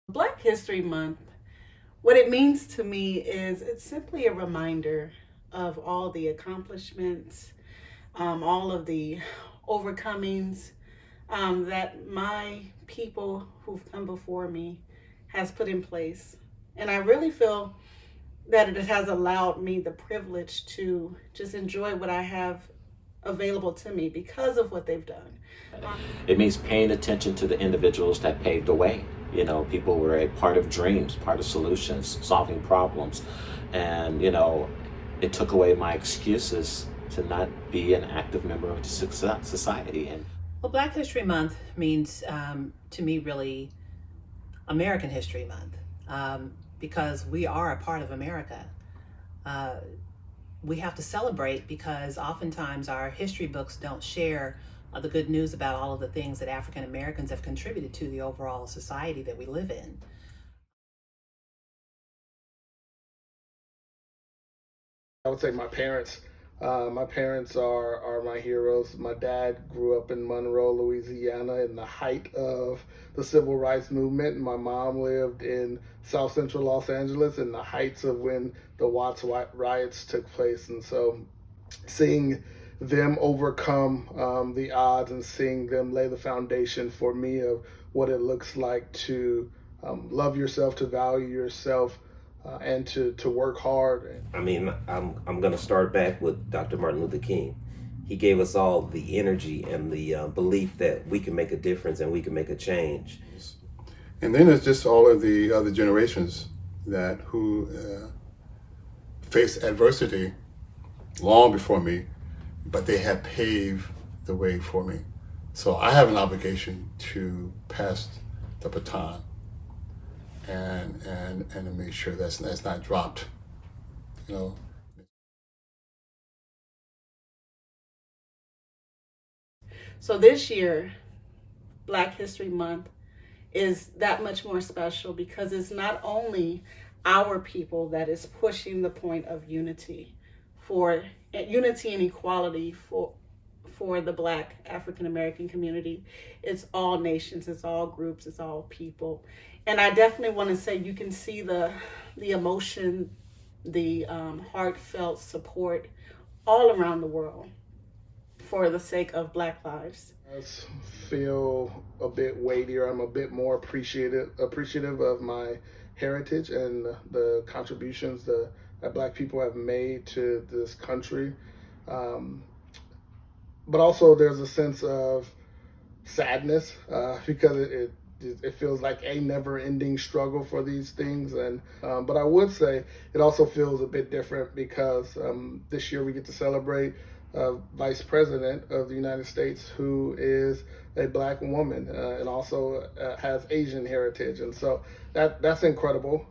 Black History Month, what it means to me is it's simply a reminder of all the accomplishments, all of the overcomings that my people who've come before me has put in place. And I really feel that it has allowed me the privilege to just enjoy what I have available to me because of what they've done. It means paying attention to the individuals that paved the way. You know, people were a part of dreams, part of solutions, solving problems. And, it took away my excuses to not be an active member of the society. And Well, Black History Month means to me really American History Month because we are a part of America. Uh, we have to celebrate because oftentimes our history books don't share the good news about all of the things that African Americans have contributed to the overall society that we live in. I would say my parents. My parents are my heroes. My dad grew up in Monroe, Louisiana, in the height of the civil rights movement. And my mom lived in South Central Los Angeles in the heights of when the Watts riots took place. And so, seeing them overcome the odds and seeing them lay the foundation for me of what it looks like to love yourself, to value yourself, and to work hard. I mean, I'm going to start back with Dr. Martin Luther King. He gave us all the energy and the belief that we can make a difference and we can make a change. And then there's just all of the other generations that who faced adversity long before me, but they have paved the way for me. So I have an obligation to pass the baton and to make sure that's not dropped, you know. So this year, Black History Month is that much more special because it's not only our people that is pushing the point of unity for unity and equality for the Black African American community. It's all nations, it's all groups, it's all people. And I definitely want to say you can see the emotion, the heartfelt support all around the world for the sake of Black lives. I feel a bit weightier. I'm a bit more appreciative of my heritage and the contributions that Black people have made to this country. But also there's a sense of sadness because it feels like a never-ending struggle for these things. And but I would say it also feels a bit different because this year we get to celebrate Vice President of the United States who is a Black woman and also has Asian heritage, and so that's incredible.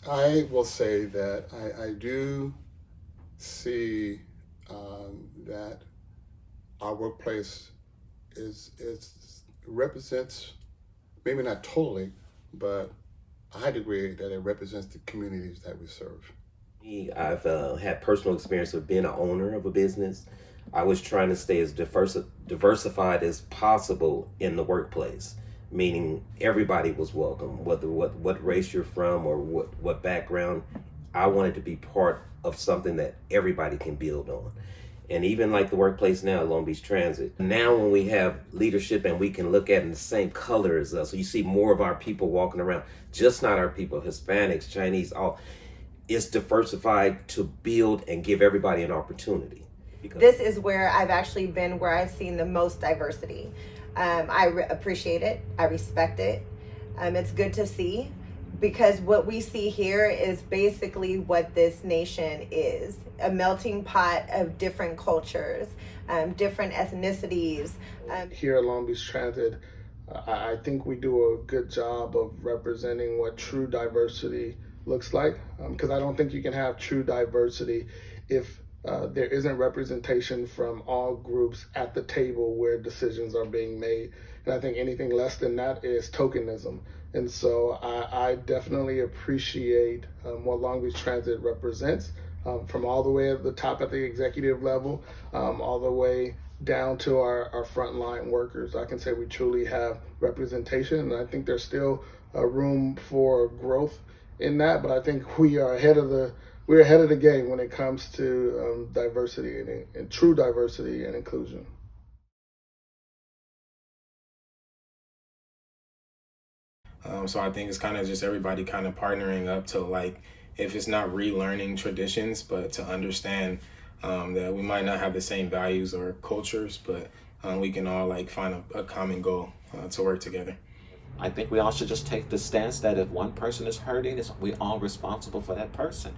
I will say that I do see that our workplace is represents, maybe not totally, but a high degree that it represents the communities that we serve. I've had personal experience with being an owner of a business. I was trying to stay as diversified as possible in the workplace, meaning everybody was welcome, whether what race you're from or what background. I wanted to be part of something that everybody can build on. And even like the workplace now, Long Beach Transit. Now when we have leadership and we can look at it in the same color as us, so you see more of our people walking around, just not our people, Hispanics, Chinese, all. It's diversified to build and give everybody an opportunity. This is where I've actually been, where I've seen the most diversity. I appreciate it. I respect it. It's good to see, because what we see here is basically what this nation is: a melting pot of different cultures, different ethnicities. Here at Long Beach Transit, I think we do a good job of representing what true diversity looks like, because I don't think you can have true diversity if there isn't representation from all groups at the table where decisions are being made. And I think anything less than that is tokenism. And so I definitely appreciate what Long Beach Transit represents. from all the way at the top at the executive level, all the way down to our frontline workers. I can say we truly have representation, and I think there's still room for growth in that. But I think we're ahead of the game when it comes to diversity and true diversity and inclusion. So I think it's kind of just everybody kind of partnering up to, like, if it's not relearning traditions, but to understand that we might not have the same values or cultures, but we can all like find a common goal to work together. I think we all should just take the stance that if one person is hurting, we all responsible for that person.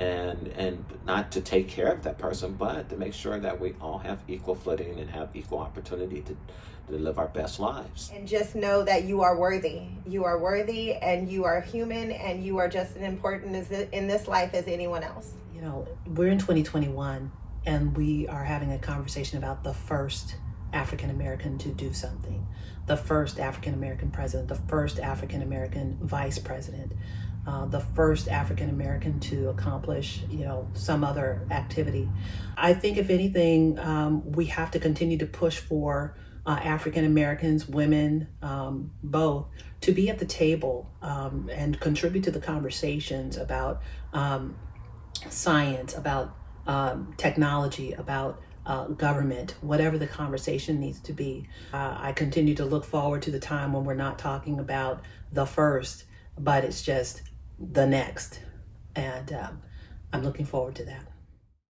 And not to take care of that person, but to make sure that we all have equal footing and have equal opportunity to live our best lives. And just know that you are worthy. You are worthy, and you are human, and you are just as important in this life as anyone else. You know, we're in 2021, and we are having a conversation about the first African American to do something, the first African American president, the first African American vice president, the first African American to accomplish, some other activity. I think if anything, we have to continue to push for African Americans, women, both, to be at the table and contribute to the conversations about science, about technology, about government, whatever the conversation needs to be. I continue to look forward to the time when we're not talking about the first, but it's just the next. And I'm looking forward to that.